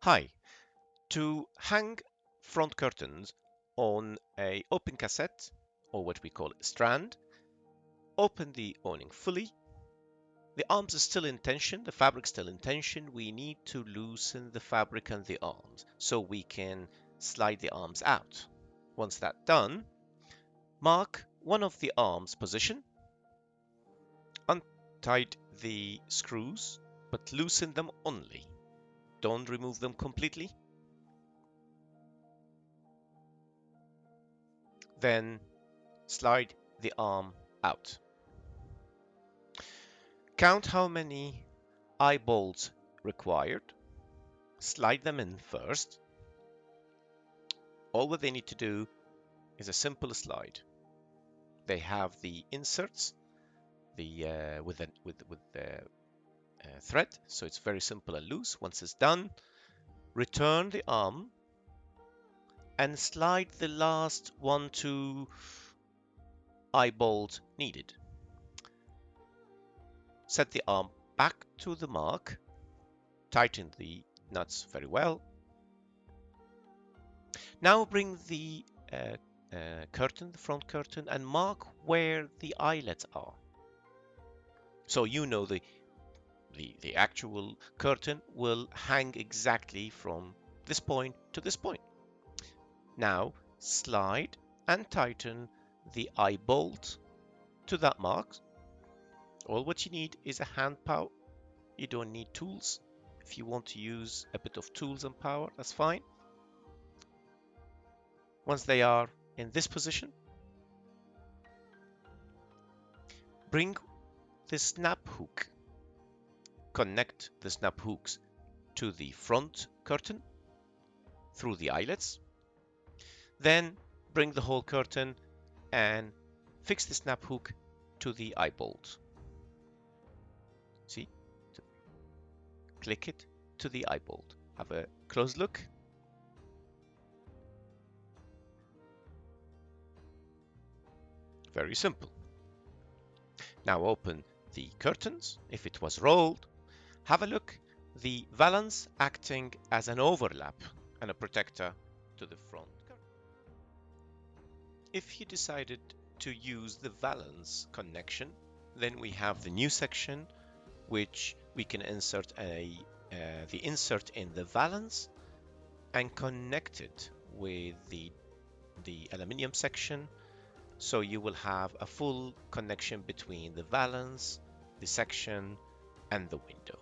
Hi. To hang front curtains on a open cassette, or what we call a strand, open the awning fully. The arms are still in tension, the fabric still in tension. We need to loosen the fabric and the arms so we can slide the arms out. Once that's done, mark one of the arms position, untight the screws, but loosen them only. Don't remove them completely. Then slide the arm out. Count how many eyebolts required. Slide them in first. All what they need to do is a simple slide. They have the inserts with the thread, so it's very simple and loose. Once it's done, return the arm and slide the last 1-2 eyebolts needed. Set the arm back to the mark, tighten the nuts very well. Now bring the curtain, the front curtain, and mark where the eyelets are. So you know the actual curtain will hang exactly from this point to this point. Now slide and tighten the eye bolt to that mark. All what you need is a hand power. You don't need tools. If you want to use a bit of tools and power, that's fine. Once they are in this position, bring the snap hook. Connect the snap hooks to the front curtain through the eyelets. Then bring the whole curtain and fix the snap hook to the eye bolt. See? Click it to the eye bolt. Have a close look. Very simple. Now open the curtains. If it was rolled, have a look. The valance acting as an overlap and a protector to the front. If you decided to use the valance connection, then we have the new section which we can insert the insert in the valance and connect it with the aluminium section, so you will have a full connection between the valance, the section, and the window.